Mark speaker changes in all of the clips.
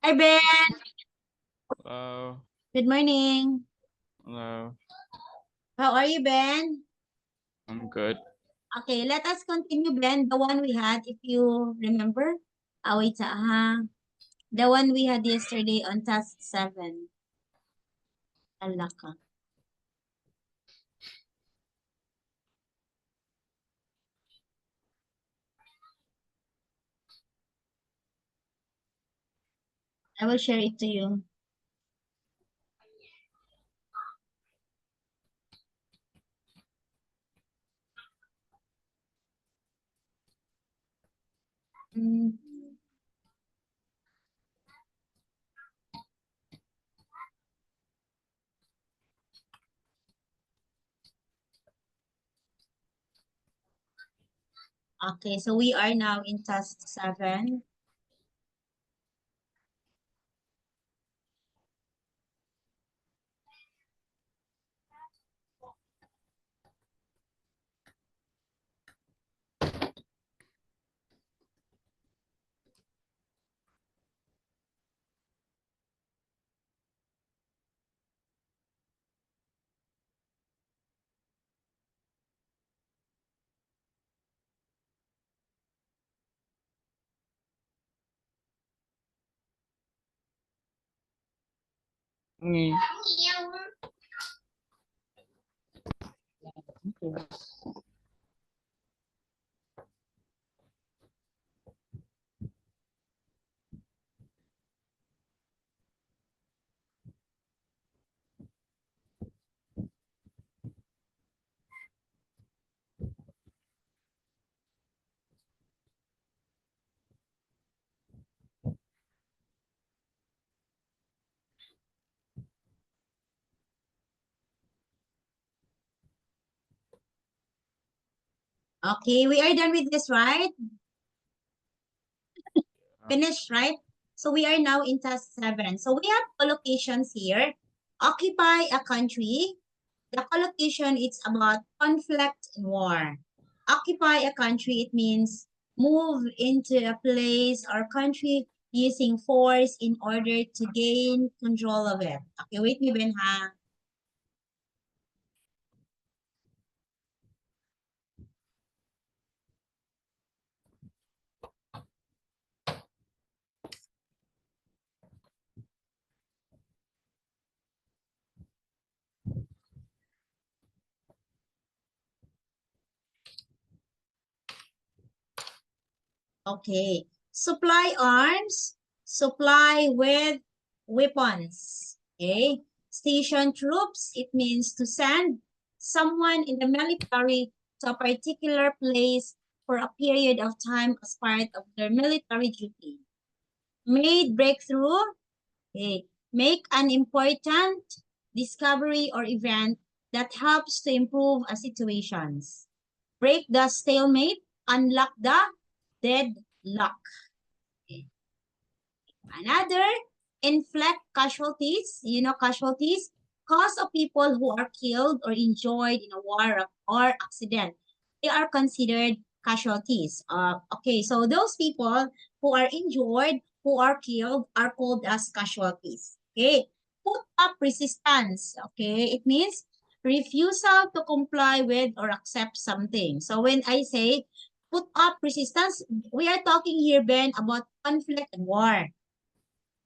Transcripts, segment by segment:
Speaker 1: Hi, Ben.
Speaker 2: Hello.
Speaker 1: Good morning.
Speaker 2: Hello.
Speaker 1: How are you, Ben?
Speaker 2: I'm good.
Speaker 1: Okay, let us continue, Ben. The one we had, if you remember. Wait, the one we had yesterday on task 7. Alaka. I will share it to you. Mm. Okay, so we are now in task 7.
Speaker 2: Mm.
Speaker 1: Okay, we are done with this, right? Finished, right? So we are now in task 7. So we have collocations here. Occupy a country. The collocation is about conflict and war. Occupy a country, it means move into a place or country using force in order to gain control of it. Okay, wait me, Ben, ha? Okay. Supply arms, supply with weapons. Okay. Station troops, it means to send someone in the military to a particular place for a period of time as part of their military duty. Made breakthrough, okay. Make an important discovery or event that helps to improve a situations. Break the stalemate, unlock the deadlock. Another, inflict casualties. You know, casualties, cause of people who are killed or injured in a war or accident. They are considered casualties. Okay, so those people who are injured, who are killed, are called as casualties. Okay, put up resistance. Okay, it means refusal to comply with or accept something. So when I say put up resistance, we are talking here, Ben, about conflict and war.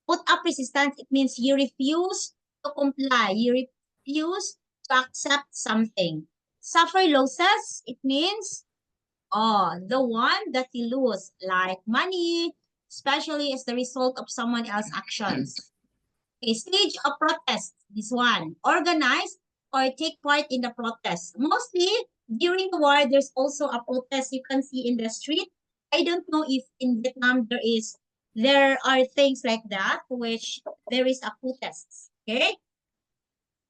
Speaker 1: Put up resistance, it means you refuse to comply, you refuse to accept something. Suffer losses, it means the one that you lose, like money, especially as the result of someone else's actions. A stage of protest, this one. Organize or take part in the protest. Mostly during the war, there's also a protest you can see in the street. I don't know if in Vietnam there are things like that, which there is a protest. Okay?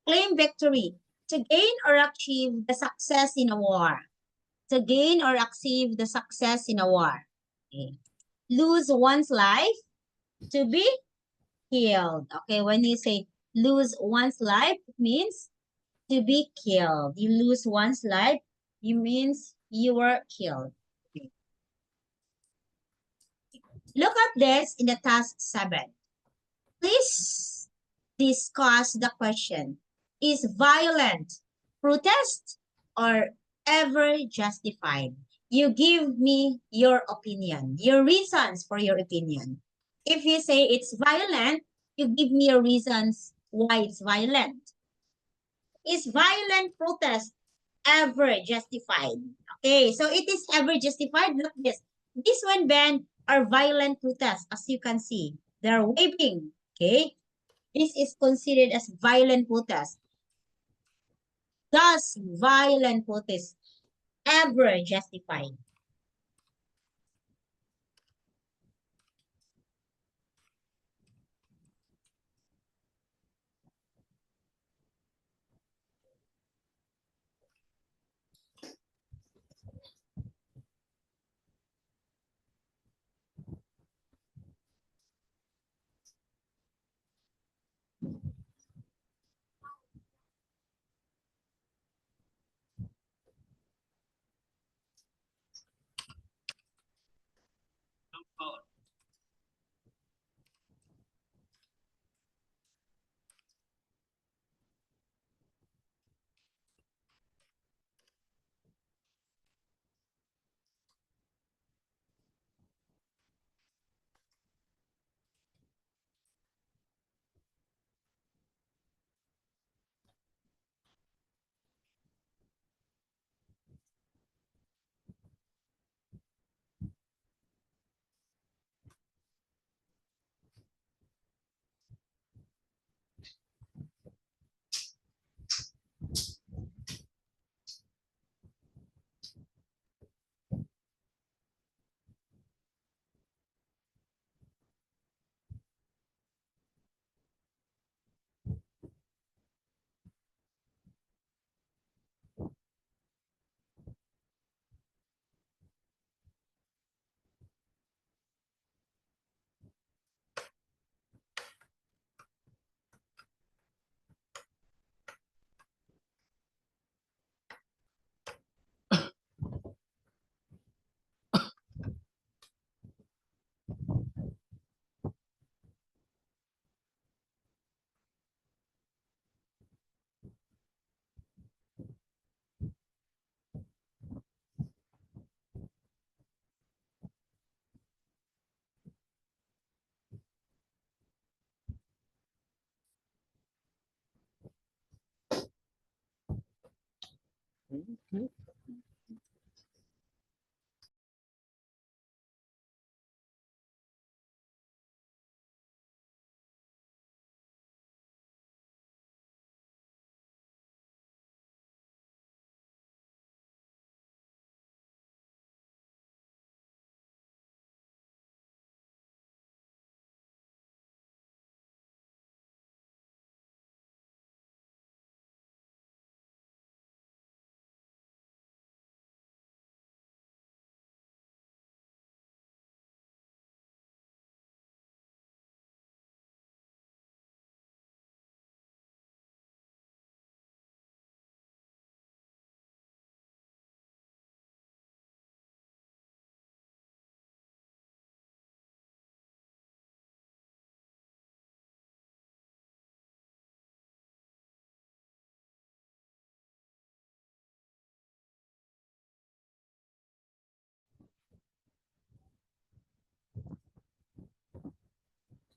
Speaker 1: Claim victory. To gain or achieve the success in a war. To gain or achieve the success in a war. Okay. Lose one's life. To be killed. Okay, when you say lose one's life, it means to be killed. You lose one's life, it means you were killed. Okay. Look at this in the task 7. Please discuss the question. Is violent protest or ever justified? You give me your opinion, your reasons for your opinion. If you say it's violent, you give me your reasons why it's violent. Is violent protest ever justified? Okay, so it is ever justified. Look this. This one, Ben, are violent protests, as you can see. They're waving. Okay, this is considered as violent protest. Does violent protest ever justify?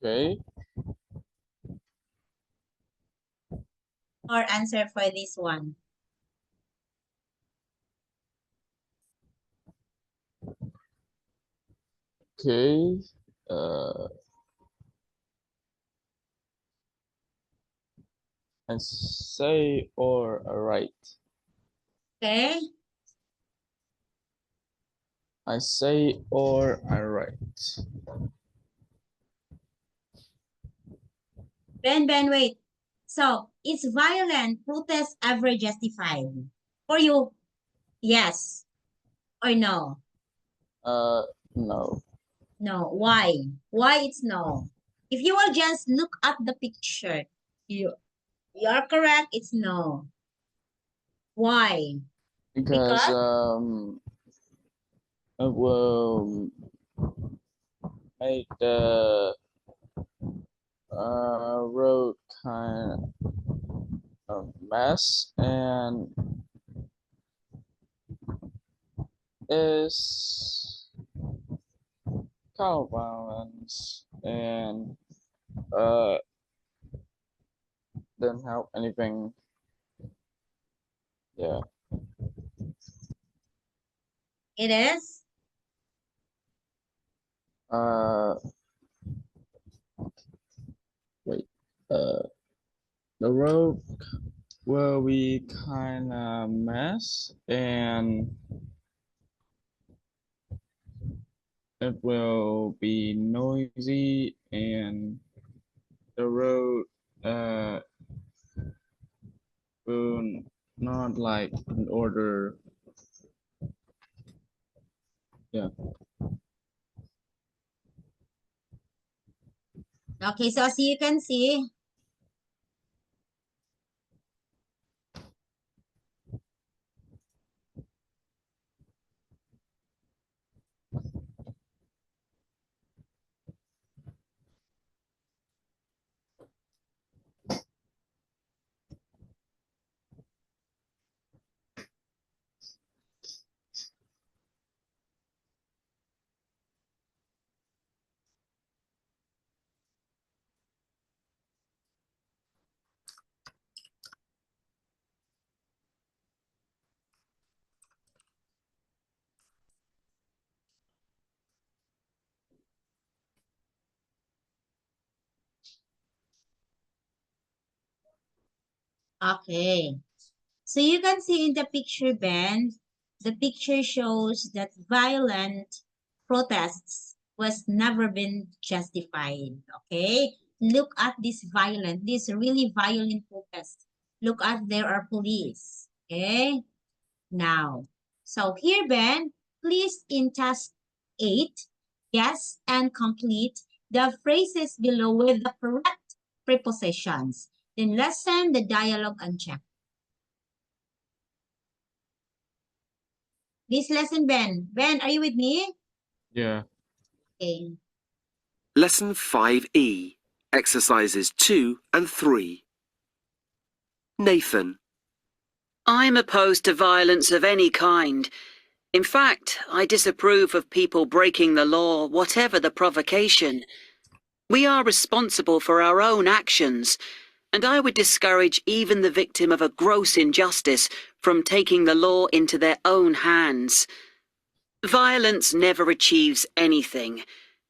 Speaker 2: Okay.
Speaker 1: Or answer for this one?
Speaker 2: Okay. And say or write.
Speaker 1: Okay.
Speaker 2: I say or I write.
Speaker 1: Ben, wait. So, is violent protest ever justified? For you, yes or no?
Speaker 2: No.
Speaker 1: No. Why? Why it's no? If you will just look at the picture, you're correct, it's no. Why?
Speaker 2: Because
Speaker 1: Because
Speaker 2: it will make the road kind of mess and is car violence and didn't help anything. Yeah.
Speaker 1: It is.
Speaker 2: Wait. The road will be kind of mess and it will be noisy and the road will not like in order. Yeah.
Speaker 1: Okay, so as you can see, okay. So you can see in the picture, Ben, the picture shows that violent protests was never been justified. Okay? Look at this really violent protest. Look at there are police. Okay? Now, so here, Ben, please in task 8, guess and complete the phrases below with the correct prepositions. Then lessen the dialogue and check. This lesson, Ben. Ben, are you with me?
Speaker 2: Yeah.
Speaker 1: Okay.
Speaker 3: Lesson 5E, exercises 2 and 3. Nathan.
Speaker 4: I'm opposed to violence of any kind. In fact, I disapprove of people breaking the law, whatever the provocation. We are responsible for our own actions, and I would discourage even the victim of a gross injustice from taking the law into their own hands. Violence never achieves anything.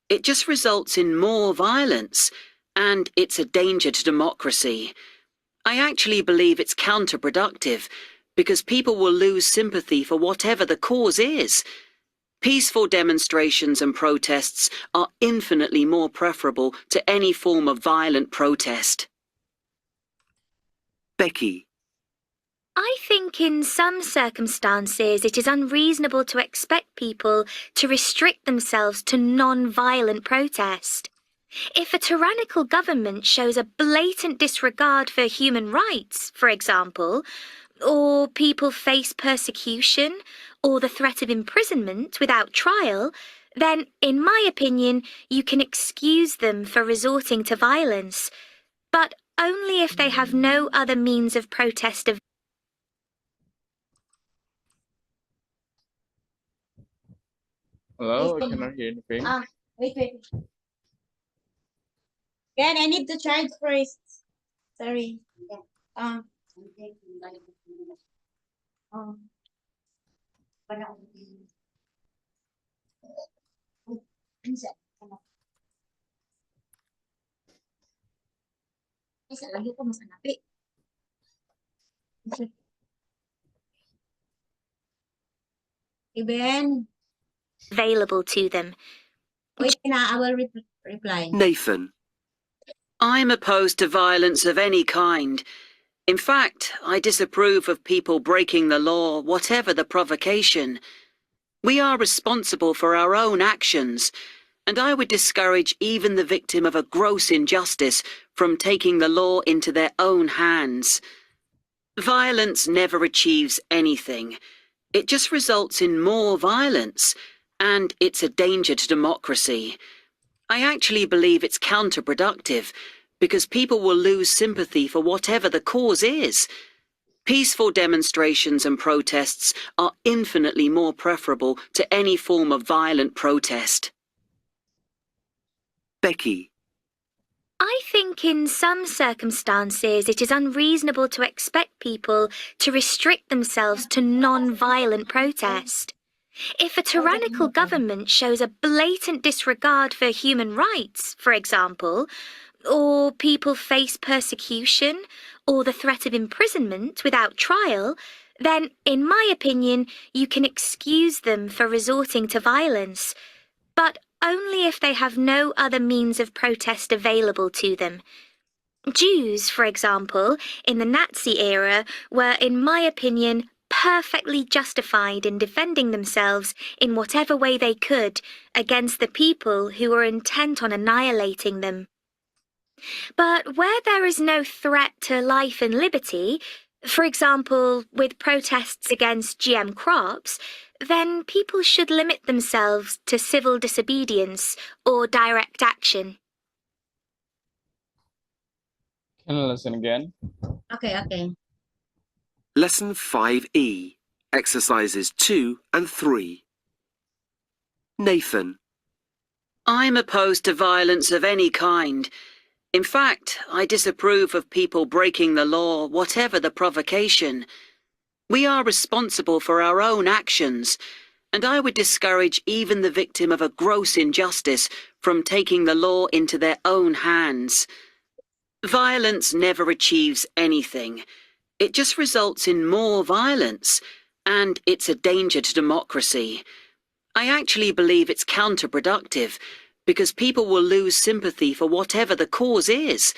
Speaker 4: It just results in more violence, and it's a danger to democracy. I actually believe it's counterproductive, because people will lose sympathy for whatever the cause is. Peaceful demonstrations and protests are infinitely more preferable to any form of violent protest.
Speaker 3: Becky.
Speaker 5: I think in some circumstances it is unreasonable to expect people to restrict themselves to non-violent protest. If a tyrannical government shows a blatant disregard for human rights, for example, or people face persecution or the threat of imprisonment without trial, then, in my opinion, you can excuse them for resorting to violence, but only if they have no other means of protest available.
Speaker 2: Hello, I
Speaker 1: Listen.
Speaker 2: cannot hear anything.
Speaker 1: Wait. Ben, I need to charge first. Sorry. Yeah. Isa lagi ko mas anapi. Okay, Ben.
Speaker 5: Available to them.
Speaker 1: Wait na, I will reply.
Speaker 3: Nathan.
Speaker 4: I'm opposed to violence of any kind. In fact, I disapprove of people breaking the law, whatever the provocation. We are responsible for our own actions, and I would discourage even the victim of a gross injustice from taking the law into their own hands. Violence never achieves anything. It just results in more violence, and it's a danger to democracy. I actually believe it's counterproductive, because people will lose sympathy for whatever the cause is. Peaceful demonstrations and protests are infinitely more preferable to any form of violent protest.
Speaker 3: Becky,
Speaker 5: I think in some circumstances it is unreasonable to expect people to restrict themselves to non-violent protest. If a tyrannical government shows a blatant disregard for human rights, for example, or people face persecution or the threat of imprisonment without trial, then, in my opinion, you can excuse them for resorting to violence, but only if they have no other means of protest available to them. Jews, for example, in the Nazi era, were, in my opinion, perfectly justified in defending themselves in whatever way they could against the people who were intent on annihilating them. But where there is no threat to life and liberty, for example, with protests against GM crops, then people should limit themselves to civil disobedience or direct action.
Speaker 2: Can I listen again?
Speaker 1: Okay.
Speaker 3: Lesson 5E, exercises 2 and 3. Nathan,
Speaker 4: I'm opposed to violence of any kind. In fact, I disapprove of people breaking the law, whatever the provocation. We are responsible for our own actions, and I would discourage even the victim of a gross injustice from taking the law into their own hands. Violence never achieves anything. It just results in more violence, and it's a danger to democracy. I actually believe it's counterproductive, because people will lose sympathy for whatever the cause is.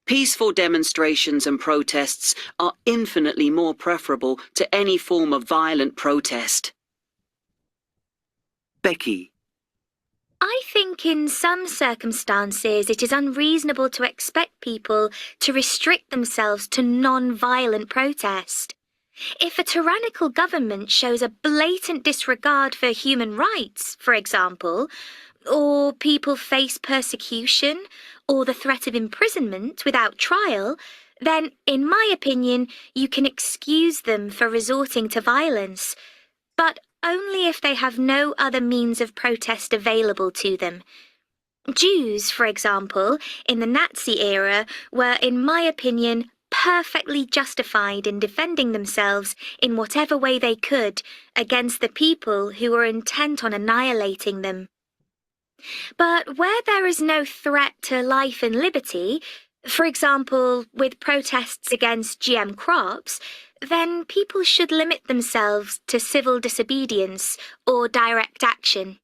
Speaker 4: Peaceful demonstrations and protests are infinitely more preferable to any form of violent protest.
Speaker 3: Becky,
Speaker 5: I think in some circumstances it is unreasonable to expect people to restrict themselves to non-violent protest. If a tyrannical government shows a blatant disregard for human rights, for example, or people face persecution or the threat of imprisonment without trial, then, in my opinion, you can excuse them for resorting to violence, but only if they have no other means of protest available to them. Jews, for example, in the Nazi era, were, in my opinion, perfectly justified in defending themselves in whatever way they could against the people who were intent on annihilating them. But where there is no threat to life and liberty, for example, with protests against GM crops, then people should limit themselves to civil disobedience or direct action.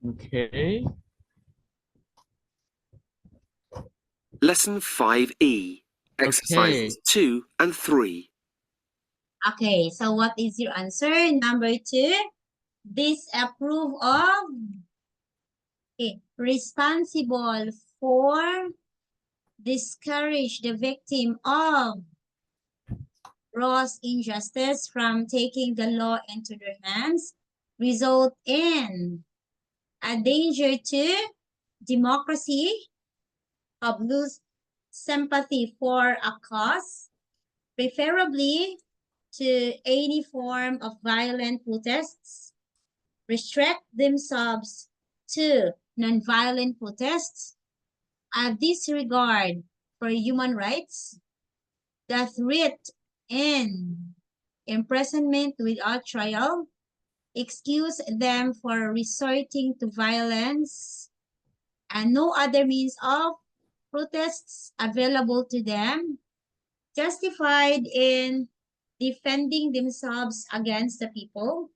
Speaker 2: Okay.
Speaker 3: Lesson 5E, exercises 2 and 3.
Speaker 1: Okay, so what is your answer? Number 2, disapprove of. Okay, responsible for, discourage the victim of gross injustice from taking the law into their hands, result in a danger to democracy, of lose sympathy for a cause, preferably to any form of violent protests, restrict themselves to nonviolent protests, a disregard for human rights, the threat in imprisonment without trial, excuse them for resorting to violence, and no other means of protests available to them, justified in defending themselves against the people,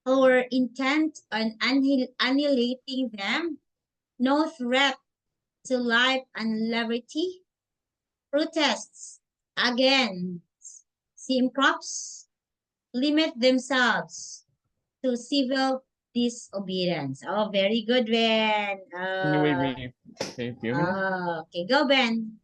Speaker 1: or intent on annihilating them, no threat to life and liberty, protests against GM crops, limit themselves to civil disobedience. Oh, very good, Ben.
Speaker 2: Can you wait me a few minutes?
Speaker 1: Okay, go, Ben.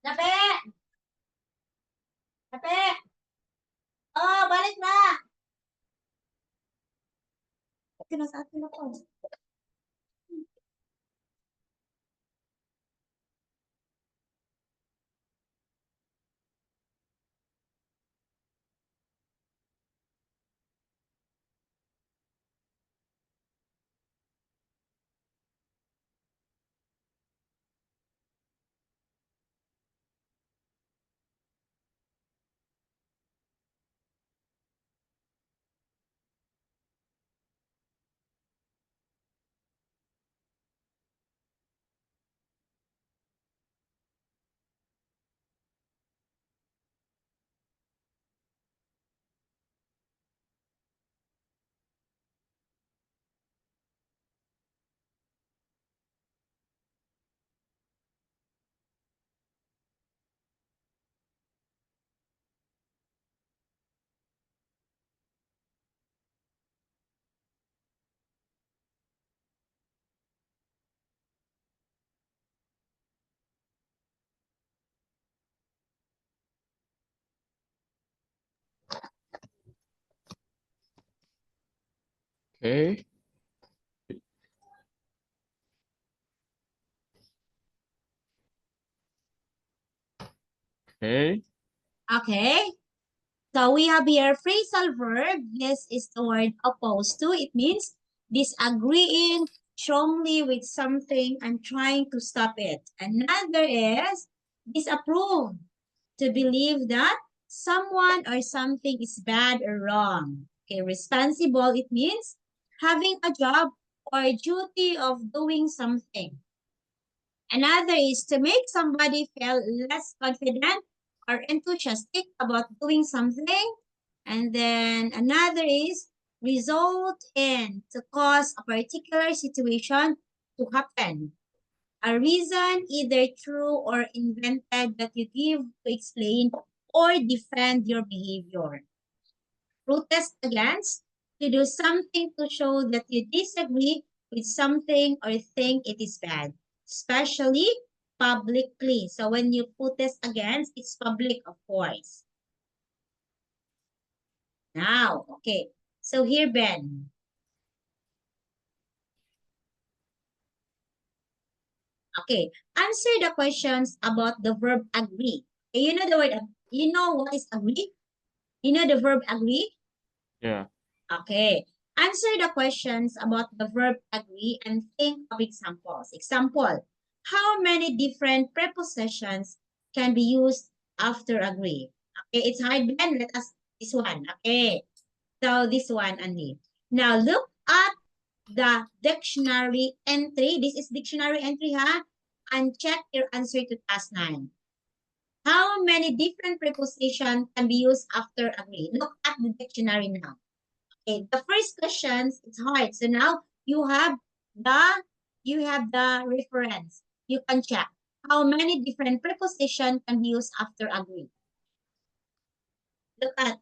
Speaker 1: Nape! Nape! Oh, balik na! Ito na sa atin ako.
Speaker 2: Okay. Okay.
Speaker 1: Okay. So we have here phrasal verb. This is the word opposed to. It means disagreeing strongly with something and trying to stop it. Another is disapprove. To believe that someone or something is bad or wrong. Okay, responsible, it means having a job or duty of doing something. Another is to make somebody feel less confident or enthusiastic about doing something. And then another is result in, to cause a particular situation to happen. A reason, either true or invented, that you give to explain or defend your behavior. Protest against, to do something to show that you disagree with something or think it is bad, especially publicly. So when you protest against, it's public, of course. Now, okay. So here, Ben. Okay, answer the questions about the verb agree. Okay, you know the word, you know what is agree? You know the verb agree?
Speaker 2: Yeah.
Speaker 1: Okay. Answer the questions about the verb agree and think of examples. Example, how many different prepositions can be used after agree? Okay, it's hard, Ben. Let us, this one. Okay. So this one only. Now look at the dictionary entry. This is dictionary entry, ha? And check your answer to task 9. How many different prepositions can be used after agree? Look at the dictionary now. Okay, the first questions, it's hard. So now you have the reference. You can check how many different prepositions can be used after agree. Look at.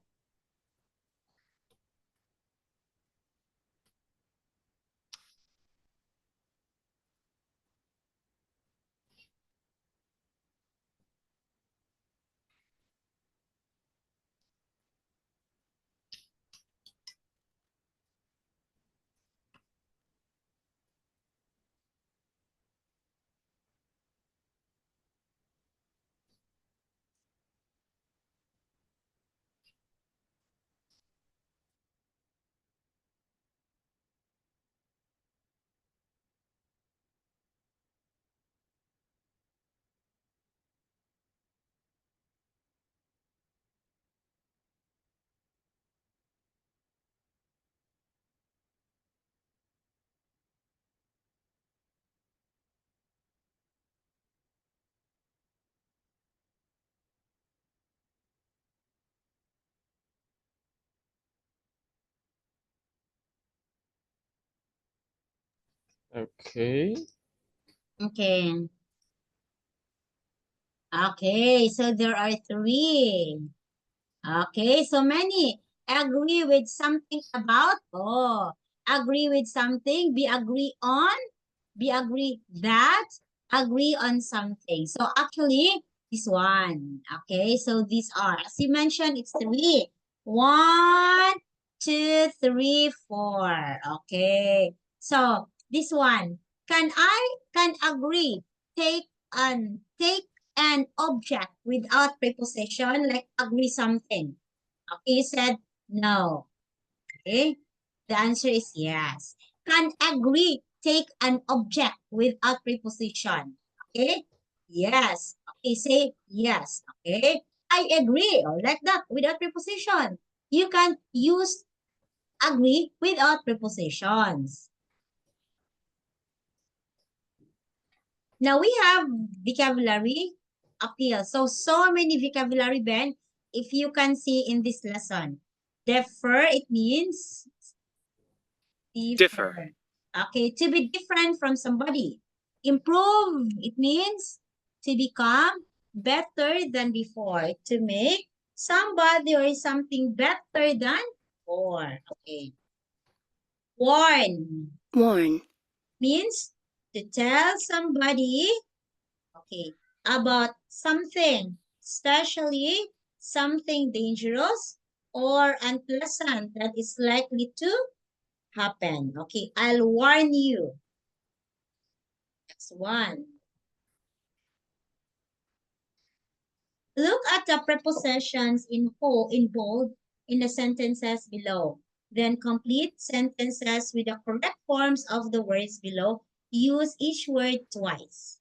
Speaker 2: Okay.
Speaker 1: Okay. Okay, so there are 3. Okay, so many. Agree with something about, agree with something, be agree on, be agree that, agree on something. So actually, This one. Okay, so these are, as you mentioned, it's 3. 1, 2, 3, 4. Okay. So this one. Can agree take an object without preposition, like agree something? Okay, you said no. Okay. The answer is yes. Can agree take an object without preposition? Okay. Yes. Okay, say yes. Okay. I agree. Or like that, without preposition. You can use agree without prepositions. Now we have vocabulary appeal. So many vocabulary, Ben, if you can see in this lesson. Differ, it means
Speaker 3: Differ.
Speaker 1: Okay, to be different from somebody. Improve, it means to become better than before. To make somebody or something better than before. Okay. Warn
Speaker 6: Warn.
Speaker 1: means to tell somebody, okay, about something, especially something dangerous or unpleasant that is likely to happen. Okay, I'll warn you. That's one. Look at the prepositions in bold in the sentences below. Then complete sentences with the correct forms of the words below. Use each word twice.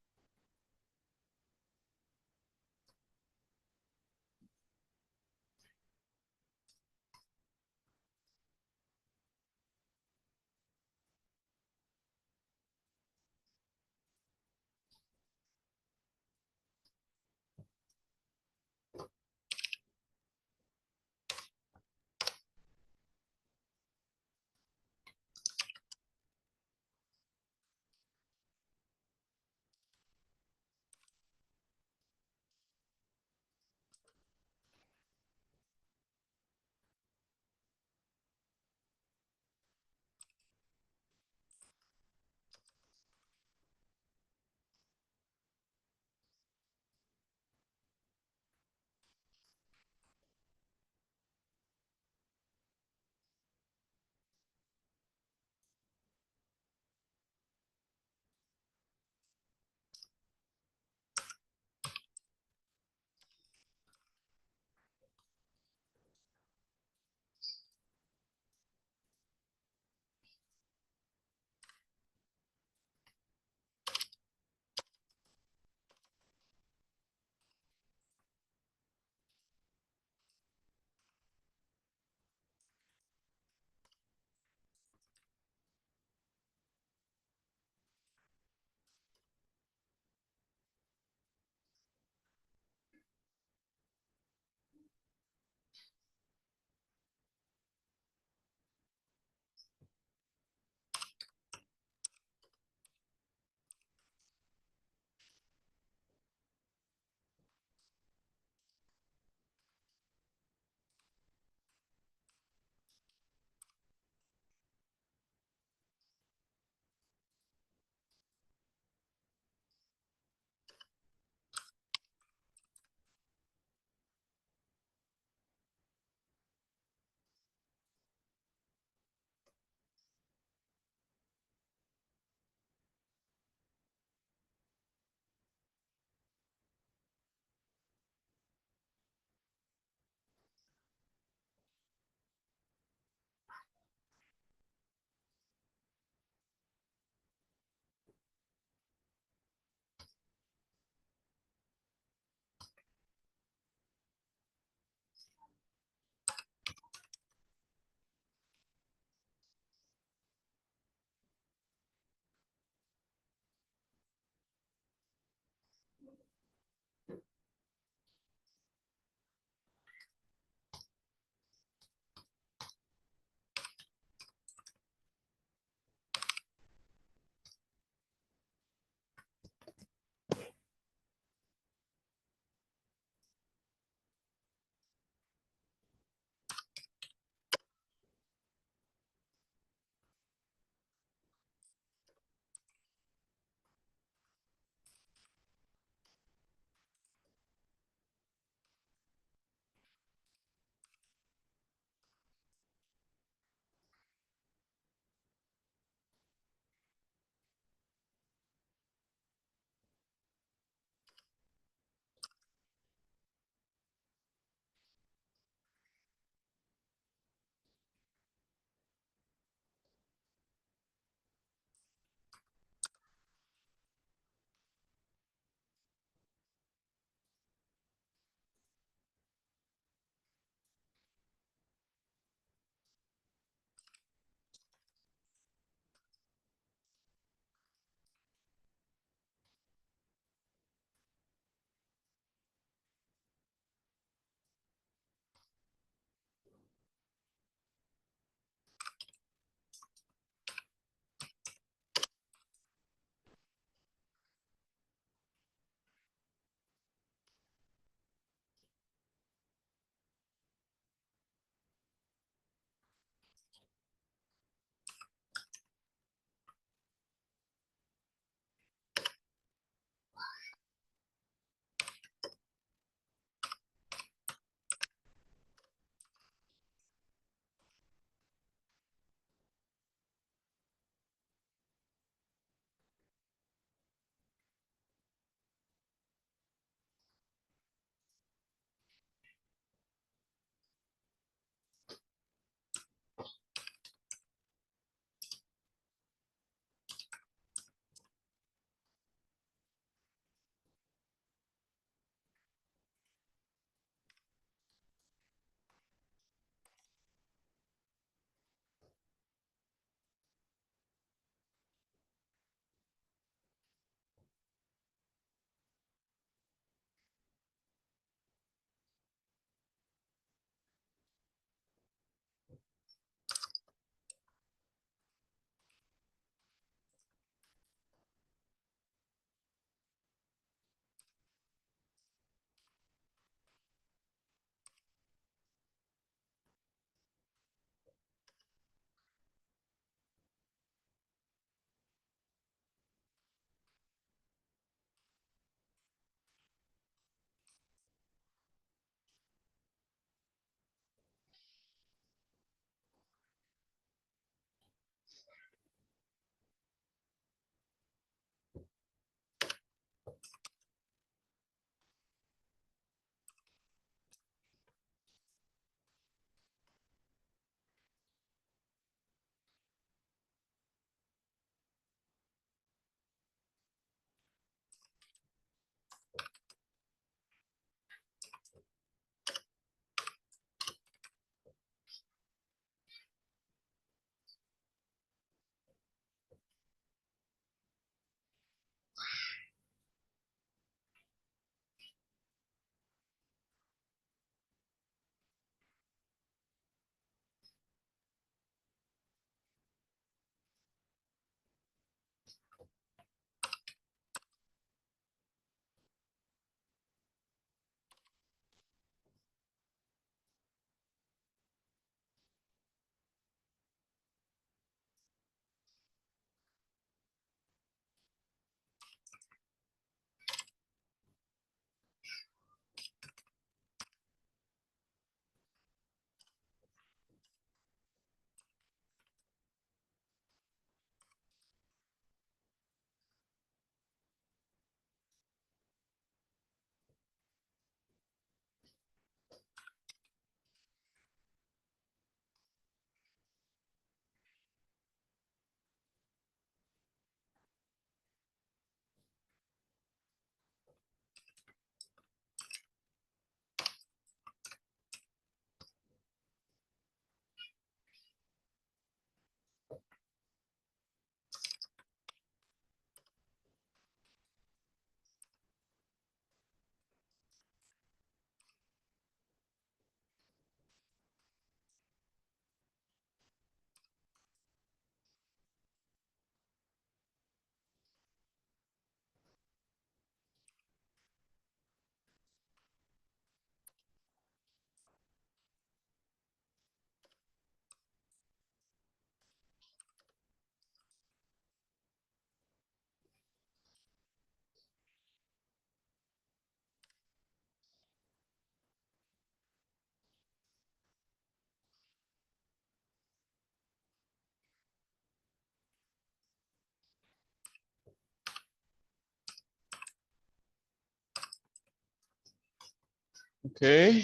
Speaker 2: Okay.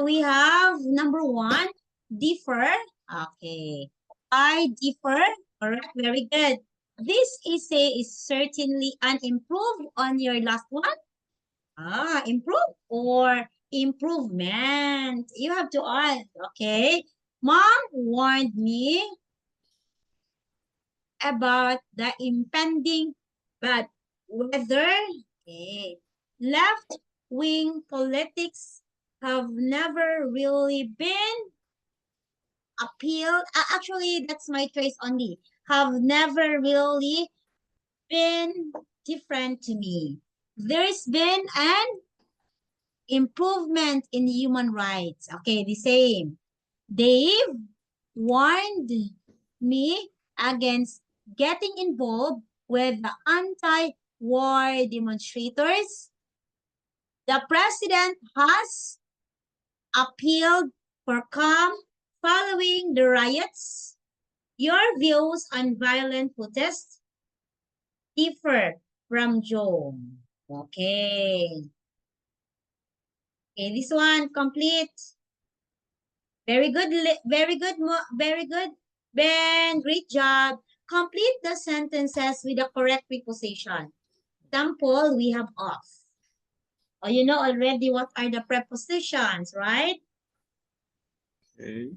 Speaker 1: We have number 1, differ. Okay. I differ. Correct. Very good. This essay is certainly an improve on your last one. Improve or improvement. You have to add. Okay. Mom warned me about the impending bad weather. Okay. Left-wing politics have never really been appealed. Actually, that's my choice only. Have never really been different to me. There's been an improvement in human rights. Okay, the same. Dave warned me against getting involved with the anti-war demonstrators. The president has appealed for calm following the riots. Your views on violent protests differ from Joe. Okay. Okay, this one complete. Very good, very good, very good. Ben, great job. Complete the sentences with the correct preposition. Example, we have off. Oh, you know already what are the prepositions, right?
Speaker 2: Okay.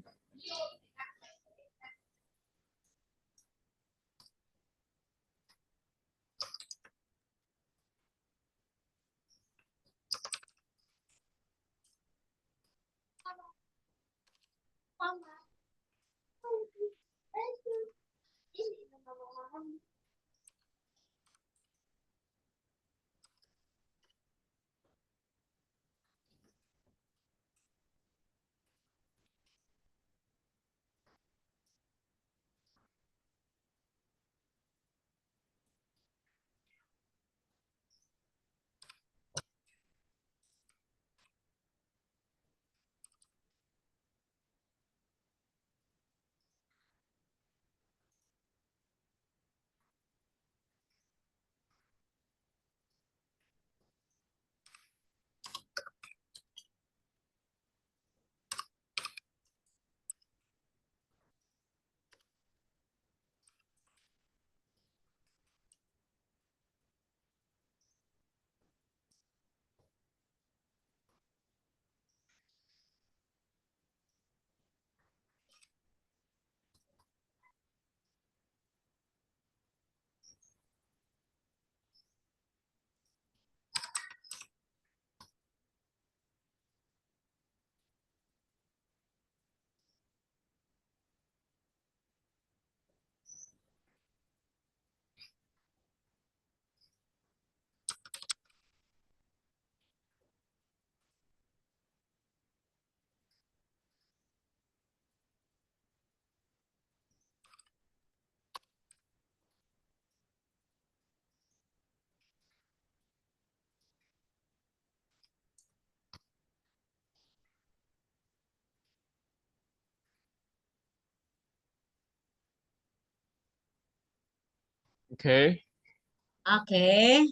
Speaker 2: Okay.
Speaker 1: Okay.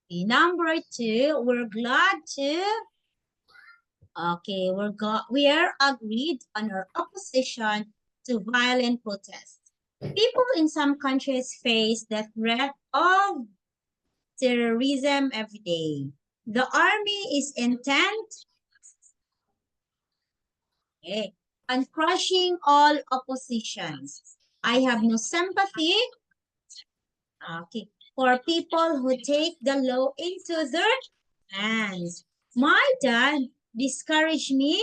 Speaker 1: Number 2, we're glad to. Okay, we are agreed on our opposition to violent protests. People in some countries face the threat of terrorism every day. The army is intent on crushing all oppositions. I have no sympathy for people who take the law into their hands. My dad discouraged me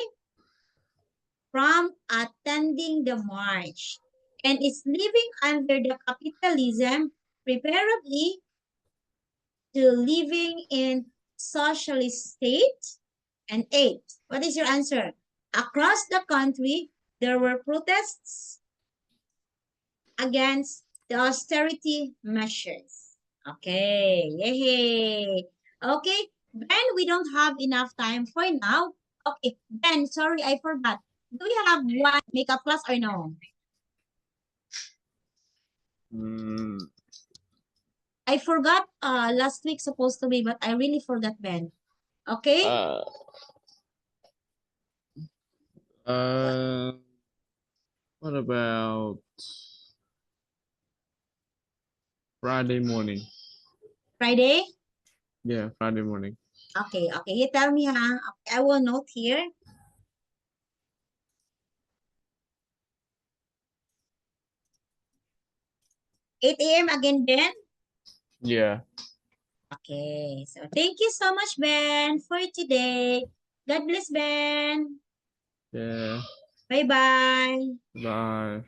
Speaker 1: from attending the march and is living under the capitalism, preferably to living in socialist state. And 8, what is your answer? Across the country, there were protests against the austerity measures. Okay, yay. Okay, Ben, we don't have enough time for now. Okay, Ben, sorry, I forgot. Do you have one makeup class or no? I forgot last week supposed to be, but I really forgot, Ben. Okay?
Speaker 2: What about Friday morning?
Speaker 1: Friday?
Speaker 2: Yeah, Friday morning.
Speaker 1: Okay, okay. You tell me, huh? Okay, I will note here. Eight a.m. again, Ben?
Speaker 2: Yeah.
Speaker 1: Okay. So thank you so much, Ben, for today. God bless, Ben.
Speaker 2: Yeah.
Speaker 1: Bye-bye.
Speaker 2: Bye.